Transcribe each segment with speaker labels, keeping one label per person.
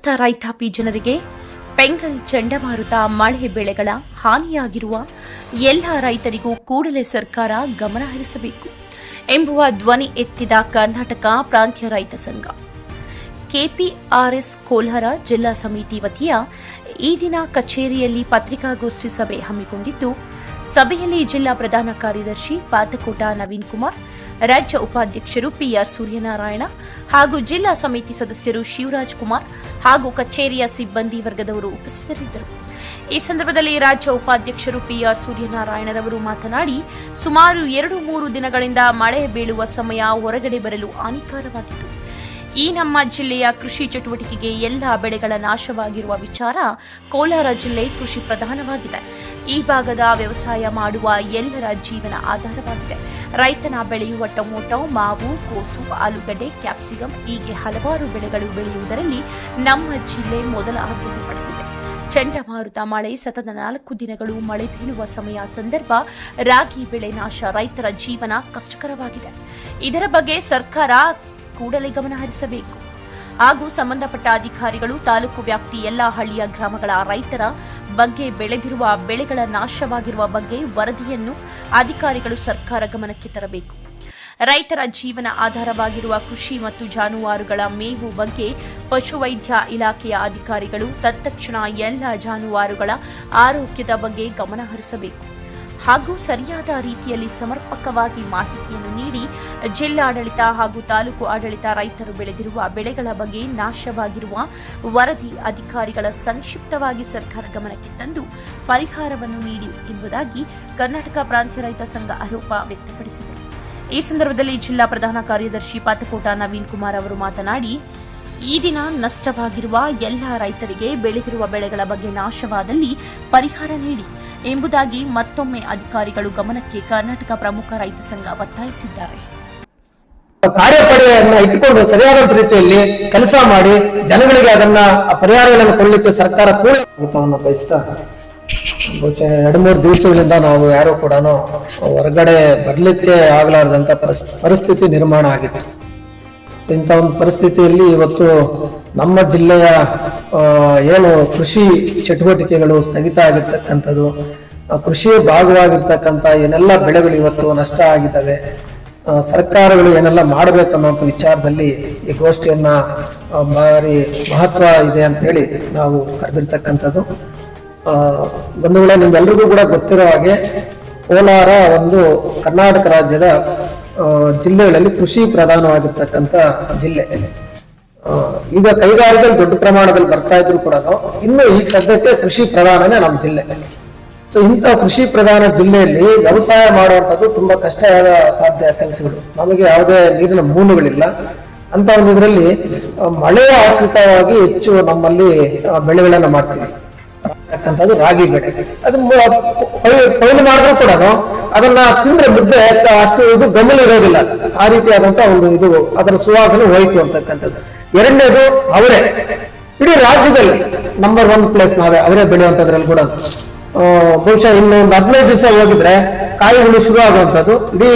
Speaker 1: ಸಮಸ್ತ ರೈತಾಪಿ ಜನರಿಗೆ ಬೆಂಗಲ್ ಚಂಡಮಾರುತ ಮಳೆ ಬೆಳೆಗಳ ಹಾನಿಯಾಗಿರುವ ಎಲ್ಲ ರೈತರಿಗೂ ಕೂಡಲೇ ಸರ್ಕಾರ ಗಮನ ಹರಿಸಬೇಕು ಎಂಬುವ ಧ್ವನಿ ಎತ್ತಿದ ಕರ್ನಾಟಕ ಪ್ರಾಂತ್ಯ ರೈತ ಸಂಘ ಕೆಪಿಆರ್ಎಸ್ ಕೋಲಾರ ಜಿಲ್ಲಾ ಸಮಿತಿ ವತಿಯ ಈ ದಿನ ಕಚೇರಿಯಲ್ಲಿ ಪತ್ರಿಕಾಗೋಷ್ಠಿ ಸಭೆ ಹಮ್ಮಿಕೊಂಡಿದ್ದು, ಸಭೆಯಲ್ಲಿ ಜಿಲ್ಲಾ ಪ್ರಧಾನ ಕಾರ್ಯದರ್ಶಿ ಪಾತಕೋಟ ನವೀನ್ ಕುಮಾರ್, ರಾಜ್ಯ ಉಪಾಧ್ಯಕ್ಷರು ಪಿಆರ್ ಸೂರ್ಯನಾರಾಯಣ ಹಾಗೂ ಜಿಲ್ಲಾ ಸಮಿತಿ ಸದಸ್ಯರು ಶಿವರಾಜ್ ಕುಮಾರ್ ಹಾಗೂ ಕಚೇರಿಯ ಸಿಬ್ಬಂದಿ ವರ್ಗದವರು ಉಪಸ್ಥಿತರಿದ್ದರು. ಈ ಸಂದರ್ಭದಲ್ಲಿ ರಾಜ್ಯ ಉಪಾಧ್ಯಕ್ಷರು ಪಿಆರ್ ಸೂರ್ಯನಾರಾಯಣರವರು ಮಾತನಾಡಿ, ಸುಮಾರು 2-3 ದಿನಗಳಿಂದ ಮಳೆ ಬೀಳುವ ಸಮಯ ಹೊರಗಡೆ ಬರಲು ಹಾನಿಕಾರವಾಗಿತ್ತು. ಈ ನಮ್ಮ ಜಿಲ್ಲೆಯ ಕೃಷಿ ಚಟುವಟಿಕೆಗೆ ಎಲ್ಲ ಬೆಳೆಗಳ ನಾಶವಾಗಿರುವ ವಿಚಾರ. ಕೋಲಾರ ಜಿಲ್ಲೆ ಕೃಷಿ ಪ್ರಧಾನವಾಗಿದೆ. ಈ ಭಾಗದ ವ್ಯವಸಾಯ ಮಾಡುವ ಎಲ್ಲರ ಜೀವನ ಆಧಾರವಾಗಿದೆ. ರೈತನ ಬೆಳೆಯುವ ಟೊಮೊಟೊ, ಮಾವು, ಕೋಸು, ಆಲೂಗಡ್ಡೆ, ಕ್ಯಾಪ್ಸಿಕಂ ಹೀಗೆ ಹಲವಾರು ಬೆಳೆಗಳು ಬೆಳೆಯುವುದರಲ್ಲಿ ನಮ್ಮ ಜಿಲ್ಲೆ ಮೊದಲ ಆದ್ಯತೆ ಪಡೆದಿದೆ. ಚಂಡಮಾರುತ ಮಳೆ ಸತತ 4 ದಿನಗಳು ಮಳೆ ಬೀಳುವ ಸಮಯ ಸಂದರ್ಭ ರಾಗಿ ಬೆಳೆ ನಾಶ, ರೈತರ ಜೀವನ ಕಷ್ಟಕರವಾಗಿದೆ. ಇದರ ಬಗ್ಗೆ ಸರ್ಕಾರ ಕೂಡಲೇ ಗಮನ ಹರಿಸಬೇಕು ಹಾಗೂ ಸಂಬಂಧಪಟ್ಟ ಅಧಿಕಾರಿಗಳು ತಾಲೂಕು ವ್ಯಾಪ್ತಿ ಎಲ್ಲ ಹಳ್ಳಿಯ ಗ್ರಾಮಗಳ ರೈತರ ಬಗ್ಗೆ ಬೆಳೆದಿರುವ ಬೆಳೆಗಳ ನಾಶವಾಗಿರುವ ಬಗ್ಗೆ ವರದಿಯನ್ನು ಅಧಿಕಾರಿಗಳು ಸರ್ಕಾರ ಗಮನಕ್ಕೆ ತರಬೇಕು. ರೈತರ ಜೀವನ ಆಧಾರವಾಗಿರುವ ಕೃಷಿ ಮತ್ತು ಜಾನುವಾರುಗಳ ಮೇವು ಬಗ್ಗೆ ಪಶುವೈದ್ಯ ಇಲಾಖೆಯ ಅಧಿಕಾರಿಗಳು ತತ್ಕ್ಷಣ ಎಲ್ಲ ಜಾನುವಾರುಗಳ ಆರೋಗ್ಯದ ಬಗ್ಗೆ ಗಮನ ಹರಿಸಬೇಕು ಹಾಗೂ ಸರಿಯಾದ ರೀತಿಯಲ್ಲಿ ಸಮರ್ಪಕವಾಗಿ ಮಾಹಿತಿಯನ್ನು ನೀಡಿ ಜಿಲ್ಲಾಡಳಿತ ಹಾಗೂ ತಾಲೂಕು ಆಡಳಿತ ರೈತರು ಬೆಳೆದಿರುವ ಬೆಳೆಗಳ ಬಗ್ಗೆ ನಾಶವಾಗಿರುವ ವರದಿ ಅಧಿಕಾರಿಗಳ ಸಂಕ್ಷಿಪ್ತವಾಗಿ ಸರ್ಕಾರ ಗಮನಕ್ಕೆ ತಂದು ಪರಿಹಾರವನ್ನು ನೀಡಿ ಎಂಬುದಾಗಿ ಕರ್ನಾಟಕ ಪ್ರಾಂತ್ಯ ರೈತ ಸಂಘ ಆರೋಪ ವ್ಯಕ್ತಪಡಿಸಿದರು. ಈ ಸಂದರ್ಭದಲ್ಲಿ ಜಿಲ್ಲಾ ಪ್ರಧಾನ ಕಾರ್ಯದರ್ಶಿ ಪಾತಕೋಟ ನವೀನ್ ಕುಮಾರ್ ಅವರು ಮಾತನಾಡಿ, ಈ ದಿನ ನಷ್ಟವಾಗಿರುವ ಎಲ್ಲ ರೈತರಿಗೆ ಬೆಳೆದಿರುವ ಬೆಳೆಗಳ ಬಗ್ಗೆ ನಾಶವಾದಲ್ಲಿ ಪರಿಹಾರ ನೀಡಿ ಎಂಬುದಾಗಿ ಮತ್ತೊಮ್ಮೆ ಅಧಿಕಾರಿಗಳು ಗಮನಕ್ಕೆ ಕರ್ನಾಟಕ ಪ್ರಮುಖ ರೈತ ಸಂಘ ಒತ್ತಾಯಿಸಿದ್ದಾರೆ.
Speaker 2: ಕಾರ್ಯಪಡೆಯನ್ನ ಇಟ್ಟುಕೊಂಡು ಸರಿಯಾದ ರೀತಿಯಲ್ಲಿ ಕೆಲಸ ಮಾಡಿ ಜನಗಳಿಗೆ ಅದನ್ನ ಪರಿಹಾರಗಳನ್ನು ಕೊಡಲಿಕ್ಕೆ ಸರ್ಕಾರ ಕೂಡ ಬಯಸ್ತಾ, ಬಹುಶಃ 2-3 ದಿವಸಗಳಿಂದ ನಾವು ಯಾರು ಕೂಡ ಹೊರಗಡೆ ಬರ್ಲಿಕ್ಕೆ ಆಗಲಾರದಂತ ಪರಿಸ್ಥಿತಿ ನಿರ್ಮಾಣ ಆಗಿದೆ. ಇಂಥ ಒಂದು ಪರಿಸ್ಥಿತಿಯಲ್ಲಿ ಇವತ್ತು ನಮ್ಮ ಜಿಲ್ಲೆಯ ಏನು ಕೃಷಿ ಚಟುವಟಿಕೆಗಳು ಸ್ಥಗಿತ ಆಗಿರ್ತಕ್ಕಂಥದ್ದು, ಕೃಷಿಯ ಭಾಗವಾಗಿರ್ತಕ್ಕಂಥ ಏನೆಲ್ಲ ಬೆಳೆಗಳು ಇವತ್ತು ನಷ್ಟ ಆಗಿದ್ದಾವೆ, ಸರ್ಕಾರಗಳು ಏನೆಲ್ಲ ಮಾಡಬೇಕನ್ನುವಂಥ ವಿಚಾರದಲ್ಲಿ ಈ ಗೋಷ್ಠಿಯನ್ನ ಭಾರಿ ಮಹತ್ವ ಇದೆ ಅಂತ ಹೇಳಿ ನಾವು ಕರೆದಿರ್ತಕ್ಕಂಥದ್ದು. ಬಂಧುಗಳೇ, ನಿಮ್ಗೆಲ್ರಿಗೂ ಕೂಡ ಗೊತ್ತಿರೋ ಹಾಗೆ ಕೋಲಾರ ಒಂದು ಕರ್ನಾಟಕ ರಾಜ್ಯದ ಜಿಲ್ಲೆಗಳಲ್ಲಿ ಕೃಷಿ ಪ್ರಧಾನವಾಗಿರ್ತಕ್ಕಂಥ ಜಿಲ್ಲೆ. ಈಗ ಕೈಗಾರಿಕೆಗಳು ದೊಡ್ಡ ಪ್ರಮಾಣದಲ್ಲಿ ಬರ್ತಾ ಇದ್ರು ಕೂಡ ಇನ್ನು ಈಗ ಸದ್ಯಕ್ಕೆ ಕೃಷಿ ಪ್ರಧಾನನೇ ನಮ್ಮ ಜಿಲ್ಲೆ. ಸೊ ಇಂಥ ಕೃಷಿ ಪ್ರಧಾನ ಜಿಲ್ಲೆಯಲ್ಲಿ ವ್ಯವಸಾಯ ಮಾಡುವಂಥದ್ದು ತುಂಬಾ ಕಷ್ಟವಾದ ಸಾಧ್ಯ ಕೆಲಸಗಳು. ನಮಗೆ ಯಾವುದೇ ನೀರಿನ ಮೂಲಗಳಿಲ್ಲ. ಅಂತ ಒಂದು ಇದರಲ್ಲಿ ಮಳೆಯ ಆಶ್ರಿತವಾಗಿ ಹೆಚ್ಚು ನಮ್ಮಲ್ಲಿ ಬೆಳೆಗಳನ್ನ ಮಾಡ್ತೀವಿ. ರಾಗಿ ಬೆಳೆ ಅದು ಕೊಯ್ಲು ಮಾಡಿದ್ರು ಕೂಡ ಅದನ್ನ ತಿಂದ್ರೆ ಮುದ್ದೆ ಅಷ್ಟು ಇದು ಗಮನ ಇರೋದಿಲ್ಲ. ಆ ರೀತಿಯಾದಂತ ಒಂದು ಇದು ಅದರ ಸುವಾಸನೆ ಹೋಯ್ತು ಅಂತಕ್ಕಂಥದ್ದು. ಎರಡನೇದು ಅವರೇ. ಇಡೀ ರಾಜ್ಯದಲ್ಲಿ ನಂಬರ್ 1 ಪ್ಲೇಸ್ ನಾವೇ ಅವರೇ ಬೆಳೆಯುವಂತದ್ರಲ್ಲಿ ಕೂಡ. ಬಹುಶಃ ಇನ್ನೊಂದು 15 ದಿವಸ ಹೋಗಿದ್ರೆ ಕಾಯಿಗಳು ಶುರು ಆಗುವಂಥದ್ದು. ಇಡೀ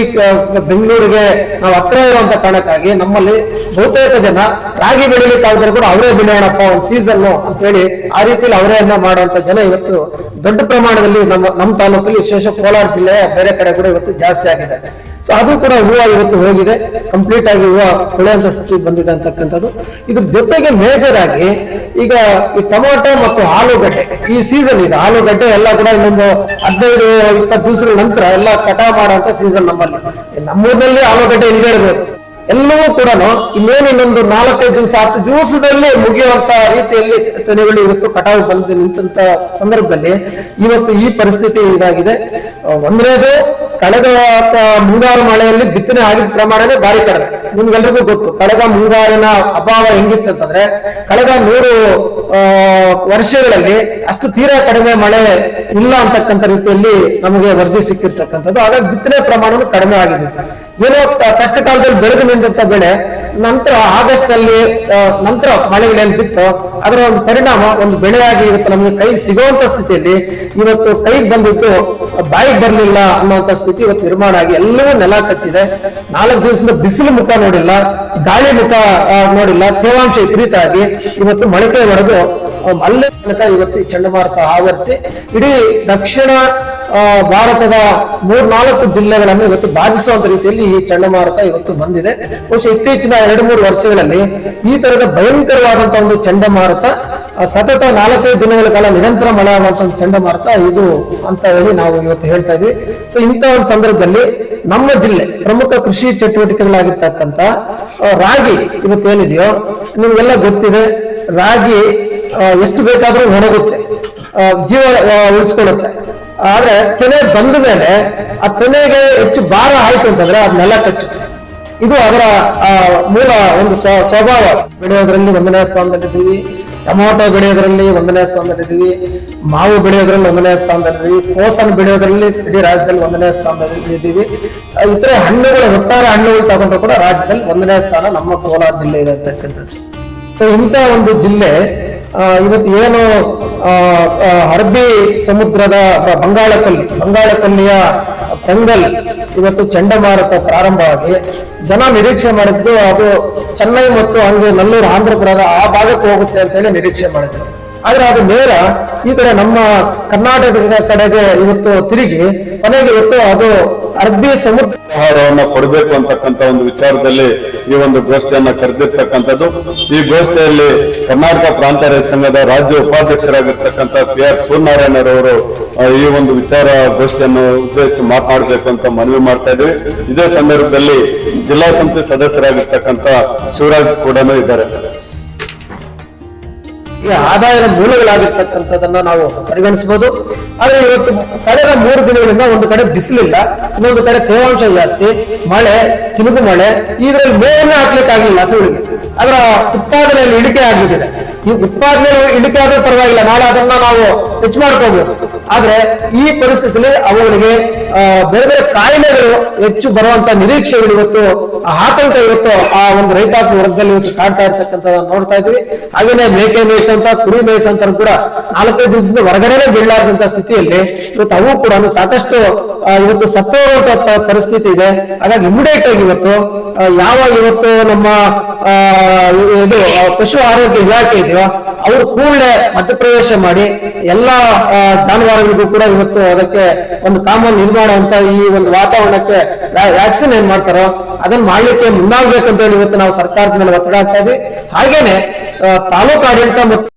Speaker 2: ಬೆಂಗಳೂರಿಗೆ ನಾವು ಹತ್ರ ಇರುವಂತ ಕಾರಣಕ್ಕಾಗಿ ನಮ್ಮಲ್ಲಿ ಬಹುತೇಕ ಜನ ರಾಗಿ ಬೆಳಿಲಿಕ್ಕೆ ಆಗಿದ್ರೆ ಕೂಡ ಅವರೇ ಬೆಳೆಯೋಣಪ್ಪ ಒಂದು ಸೀಸನ್ ಅಂತ ಹೇಳಿ ಆ ರೀತಿಯಲ್ಲಿ ಅವರೇಯನ್ನ ಮಾಡುವಂತ ಜನ ಇವತ್ತು ದೊಡ್ಡ ಪ್ರಮಾಣದಲ್ಲಿ ನಮ್ಮ ತಾಲೂಕಲ್ಲಿ, ವಿಶೇಷ ಕೋಲಾರ ಜಿಲ್ಲೆಯ ಬೇರೆ ಕಡೆ ಕೂಡ ಇವತ್ತು ಜಾಸ್ತಿ ಆಗಿದೆ. ಸೊ ಅದು ಕೂಡ ಹೂವು ಇವತ್ತು ಹೋಗಿದೆ, ಕಂಪ್ಲೀಟ್ ಆಗಿ ಹೂವು ಕೊಳೆಯುವಂತ ಸ್ಥಿತಿ ಬಂದಿದೆ ಅಂತಕ್ಕಂಥದ್ದು. ಇದ್ರ ಜೊತೆಗೆ ಮೇಜರ್ ಆಗಿ ಈಗ ಈ ಟೊಮೊಟೊ ಮತ್ತು ಆಲೂಗಡ್ಡೆ ಈ ಸೀಸನ್ ಇದೆ. ಆಲೂಗಡ್ಡೆ ಎಲ್ಲ ಕೂಡ ಇನ್ನೊಂದು 15-20 ದಿವಸಗಳ ನಂತರ ಎಲ್ಲ ಕಟಾವ್ ಮಾಡುವಂತ ಸೀಸನ್ ನಮ್ಮಲ್ಲಿ. ನಮ್ಮೂರಿನಲ್ಲಿ ಆಲೂಗಡ್ಡೆ ಇಲ್ಲದೆ ಇರಬೇಕು. ಎಲ್ಲವೂ ಕೂಡ ಇನ್ನೊಂದು 4-5 ದಿವಸ 10 ದಿವಸದಲ್ಲಿ ಮುಗಿಯುವಂತ ರೀತಿಯಲ್ಲಿ ತೆನೆಗಳು ಇವತ್ತು ಕಟಾವು ಬಂದು ನಿಂತ ಸಂದರ್ಭದಲ್ಲಿ ಇವತ್ತು ಈ ಪರಿಸ್ಥಿತಿ ಇದಾಗಿದೆ. ಒಂದನೇದು, ಕಳೆದ ಮುಂಗಾರು ಮಳೆಯಲ್ಲಿ ಬಿತ್ತನೆ ಆಗಿದ್ದ ಪ್ರಮಾಣನೇ ಭಾರಿ ಕಡಿಮೆ. ನಿಮ್ಗೆಲ್ರಿಗೂ ಗೊತ್ತು ಕಳೆದ ಮುಂಗಾರಿನ ಅಭಾವ ಹೆಂಗಿತ್ತಂತಂದ್ರೆ ಕಳೆದ 100 ವರ್ಷಗಳಲ್ಲಿ ಅಷ್ಟು ತೀರಾ ಕಡಿಮೆ ಮಳೆ ಇಲ್ಲ ಅಂತಕ್ಕಂಥ ರೀತಿಯಲ್ಲಿ ನಮಗೆ ವರದಿ ಸಿಕ್ಕಿರ್ತಕ್ಕಂಥದ್ದು. ಹಾಗಾಗಿ ಬಿತ್ತನೆ ಪ್ರಮಾಣನೂ ಕಡಿಮೆ ಆಗಿದೆ. ಏನೋ ಕಷ್ಟ ಕಾಲದಲ್ಲಿ ಬೆಳೆದು ನಿಂತ ಬೆಳೆ ನಂತರ ಆಗಸ್ಟ್ ನಲ್ಲಿ ನಂತರ ಮಳೆಗಳೇನು ಬಿತ್ತು ಅದರ ಒಂದು ಪರಿಣಾಮ ಒಂದು ಬೆಳೆಯಾಗಿ ಇವತ್ತು ನಮಗೆ ಕೈ ಸಿಗುವಂತ ಸ್ಥಿತಿಯಲ್ಲಿ ಇವತ್ತು ಕೈಗೆ ಬಂದಿದ್ದು ಬಾಯಿಗೆ ಬರಲಿಲ್ಲ ಅನ್ನುವಂತ ಸ್ಥಿತಿ ಇವತ್ತು ನಿರ್ಮಾಣ ಆಗಿ ಎಲ್ಲವೂ ನೆಲ ಕಚ್ಚಿದೆ. 4 ದಿವಸದಿಂದ ಬಿಸಿಲು ಮುಖ ನೋಡಿಲ್ಲ, ಗಾಳಿ ಮುಖ ನೋಡಿಲ್ಲ, ತೇವಾಂಶ ವಿಪರೀತ ಆಗಿ ಇವತ್ತು ಮೊಳಕೆ ಹೊಡೆದು ಅಲ್ಲೇ ತನಕ ಇವತ್ತು ಈ ಚಂಡಮಾರುತ ಆವರಿಸಿ ಇಡೀ ದಕ್ಷಿಣ ಭಾರತದ 3-4 ಜಿಲ್ಲೆಗಳನ್ನು ಇವತ್ತು ಬಾಧಿಸುವಂತ ರೀತಿಯಲ್ಲಿ ಈ ಚಂಡಮಾರುತ ಇವತ್ತು ಬಂದಿದೆ. ಬಹುಶಃ ಇತ್ತೀಚಿನ 2-3 ವರ್ಷಗಳಲ್ಲಿ ಈ ತರದ ಭಯಂಕರವಾದಂತಹ ಒಂದು ಚಂಡಮಾರುತ ಸತತ 4-5 ದಿನಗಳ ಕಾಲ ನಿರಂತರ ಮಳೆ ಆಗುವಂತಹ ಚಂಡಮಾರುತ ಇದು ಅಂತ ಹೇಳಿ ನಾವು ಇವತ್ತು ಹೇಳ್ತಾ ಇದ್ವಿ. ಸೊ ಇಂಥ ಒಂದು ಸಂದರ್ಭದಲ್ಲಿ ನಮ್ಮ ಜಿಲ್ಲೆ ಪ್ರಮುಖ ಕೃಷಿ ಚಟುವಟಿಕೆಗಳಾಗಿರ್ತಕ್ಕಂಥ ರಾಗಿ ಇವತ್ತೇನಿದೆಯೋ ನಿಮ್ಗೆಲ್ಲ ಗೊತ್ತಿದೆ. ರಾಗಿ ಎಷ್ಟು ಬೇಕಾದ್ರೂ ಒಣಗುತ್ತೆ, ಜೀವ ಉಳಿಸ್ಕೊಳ್ಳುತ್ತೆ. ಆದ್ರೆ ತೆನೆ ಬಂದ ಮೇಲೆ ಆ ತೆನೆಗೆ ಹೆಚ್ಚು ಭಾರ ಆಯ್ತು ಅಂತಂದ್ರೆ ಅದ್ ನೆಲ ಕಚ್ಚುತ್ತೆ. ಇದು ಅದರ ಮೂಲ ಒಂದು ಸ್ವಭಾವ. ಬೆಳೆಯೋದ್ರಲ್ಲಿ 1ನೇ ಸ್ಥಾನದಲ್ಲಿದ್ದೀವಿ, ಟೊಮಾಟೊ ಬೆಳೆಯೋದ್ರಲ್ಲಿ 1ನೇ ಸ್ಥಾನದಲ್ಲಿದ್ದೀವಿ, ಮಾವು ಬೆಳೆಯೋದ್ರಲ್ಲಿ 1ನೇ ಸ್ಥಾನದಲ್ಲಿದ್ದೀವಿ, ಕೋಸನ್ನು ಬೆಳೆಯೋದ್ರಲ್ಲಿ ಇಡೀ ರಾಜ್ಯದಲ್ಲಿ 1ನೇ ಸ್ಥಾನದಲ್ಲಿ ಇದ್ದೀವಿ. ಇತರೆ ಹಣ್ಣುಗಳು, ಒಟ್ಟಾರೆ ಹಣ್ಣುಗಳು ತಗೊಂಡ್ರು ಕೂಡ ರಾಜ್ಯದಲ್ಲಿ 1ನೇ ಸ್ಥಾನ ನಮ್ಮ ಕೋಲಾರ ಜಿಲ್ಲೆ ಇದೆ ಅಂತಕ್ಕಂಥದ್ದು. ಸೊ ಇಂಥ ಒಂದು ಜಿಲ್ಲೆ ಇವತ್ತು ಏನು ಅರಬ್ಬಿ ಸಮುದ್ರದ ಬಂಗಾಳಕೊಲ್ಲಿಯ ಪೆಂಗಲ್ ಇವತ್ತು ಚಂಡಮಾರುತ ಪ್ರಾರಂಭವಾಗಿ ಜನ ನಿರೀಕ್ಷೆ ಮಾಡಿದ್ದು ಅದು ಚೆನ್ನೈ ಮತ್ತು ಹಂಗೆ ನಲ್ಲೂರು ಆಂಧ್ರಪುರದ ಆ ಭಾಗಕ್ಕೆ ಹೋಗುತ್ತೆ ಅಂತ ಹೇಳಿ ನಿರೀಕ್ಷೆ ಮಾಡಿದ್ರು. ಆದ್ರೆ ಅದು ನೇರ ಈ ಕಡೆ ನಮ್ಮ ಕರ್ನಾಟಕದ ಕಡೆಗೆ ಇವತ್ತು ತಿರುಗಿ ಕೊನೆಗೆ ಇವತ್ತು ಅದು ಅರಬ್ಬಿ ಸಮುದ್ರ
Speaker 3: ಆಹಾರವನ್ನ ಕೊಡಬೇಕು ಅಂತಕ್ಕಂಥ ಒಂದು ವಿಚಾರದಲ್ಲಿ ಈ ಒಂದು ಗೋಷ್ಠಿಯನ್ನ ಕರೆದಿರ್ತಕ್ಕಂಥದ್ದು. ಈ ಗೋಷ್ಠಿಯಲ್ಲಿ ಕರ್ನಾಟಕ ಪ್ರಾಂತ ರೈತ ಸಂಘದ ರಾಜ್ಯ ಉಪಾಧ್ಯಕ್ಷರಾಗಿರ್ತಕ್ಕಂಥ PR ಸೂರ್ಯನಾರಾಯಣರವರು ಈ ಒಂದು ವಿಚಾರ ಗೋಷ್ಠಿಯನ್ನು ಉದ್ದೇಶಿಸಿ ಮಾತನಾಡಬೇಕು ಅಂತ ಮನವಿ ಮಾಡ್ತಾ ಇದ್ದೀವಿ. ಇದೇ ಸಂದರ್ಭದಲ್ಲಿ ಜಿಲ್ಲಾ ಸಮಿತಿ ಸದಸ್ಯರಾಗಿರ್ತಕ್ಕಂಥ ಶಿವರಾಜ್ ಕೂಡ ಇದ್ದಾರೆ.
Speaker 2: ಈ ಆದಾಯದ ಮೂಲಗಳಾಗಿರ್ತಕ್ಕಂಥದನ್ನ ನಾವು ಪರಿಗಣಿಸಬಹುದು. ಆದ್ರೆ ಇವತ್ತು ಕಳೆದ 3 ದಿನಗಳಿಂದ ಒಂದು ಕಡೆ ಬಿಸಿಲಿಲ್ಲ, ಇನ್ನೊಂದು ಕಡೆ ತೇವಾಂಶ ಜಾಸ್ತಿ, ಮಳೆ, ಚಿನುಗು ಮಳೆ, ಇದರಲ್ಲಿ ಮೇವನ್ನೇ ಹಾಕ್ಲಿಕ್ಕೆ ಆಗ್ಲಿಲ್ಲ ಹಸುಗಳಿಗೆ. ಅದರ ಉತ್ಪಾದನೆಯಲ್ಲಿ ಇಳಿಕೆ ಆಗಿಬಿಟ್ಟಿದೆ. ಈ ಉತ್ಪಾದನೆ ಇಳಿಕೆ ಆದ್ರೂ ಪರವಾಗಿಲ್ಲ, ನಾಳೆ ಅದನ್ನ ನಾವು ಹೆಚ್ಚು ಮಾಡ್ಕೋಬಹುದು. ಆದ್ರೆ ಈ ಪರಿಸ್ಥಿತಿಯಲ್ಲಿ ಅವುಗಳಿಗೆ ಬೇರೆ ಬೇರೆ ಕಾಯಿಲೆಗಳು ಹೆಚ್ಚು ಬರುವಂತ ನಿರೀಕ್ಷೆಗಳು ಇವತ್ತು ಆತಂಕ ಇವತ್ತು ಆ ಒಂದು ರೈತಾಪಿ ವರ್ಗದಲ್ಲಿ ಇವತ್ತು ಕಾಡ್ತಾ ಇರ್ತಕ್ಕಂಥ ನೋಡ್ತಾ ಇದ್ವಿ. ಹಾಗೇನೆ ಮೇಕೆ ಮೇಯಿಸಂತ, ಕುರಿ ಮೇಯಿಸಂತ ಕೂಡ 4-5 ದಿವಸದಿಂದ ಹೊರಗಡೆನೆ ಬೀಳಲಾರ್ದಂತ ಸ್ಥಿತಿಯಲ್ಲಿ ಇವತ್ತು ಅವು ಕೂಡ ಸಾಕಷ್ಟು ಇವತ್ತು ಸತ್ತೋರುವಂತ ಪರಿಸ್ಥಿತಿ ಇದೆ. ಹಾಗಾಗಿ ಇಮಿಡಿಯೇಟ್ ಆಗಿ ಇವತ್ತು ಇವತ್ತು ನಮ್ಮ ಇದು ಪಶು ಆರೋಗ್ಯ ಇಲಾಖೆ ಇದೆಯೋ ಅವರು ಕೂಡಲೇ ಮಧ್ಯಪ್ರವೇಶ ಮಾಡಿ ಎಲ್ಲಾ ಜಾನುವಾರುಗಳಿಗೂ ಕೂಡ ಇವತ್ತು ಅದಕ್ಕೆ ಒಂದು ಕಾಮನ್ ನಿರ್ಮಾಣ ಅಂತ ಈ ಒಂದು ವಾತಾವರಣಕ್ಕೆ ವ್ಯಾಕ್ಸಿನ್ ಏನ್ ಮಾಡ್ತಾರೋ ಅದನ್ನ ಮಾಡ್ಲಿಕ್ಕೆ ಮುಂದಾಗಬೇಕಂತ ಹೇಳಿ ಇವತ್ತು ನಾವು ಸರ್ಕಾರದ ಮೇಲೆ ಒತ್ತಡ ಹಾಕ್ತಾ ಇದ್ವಿ. ಹಾಗೇನೆ ತಾಲೂಕು ಆಡಳಿತ ಮತ್ತು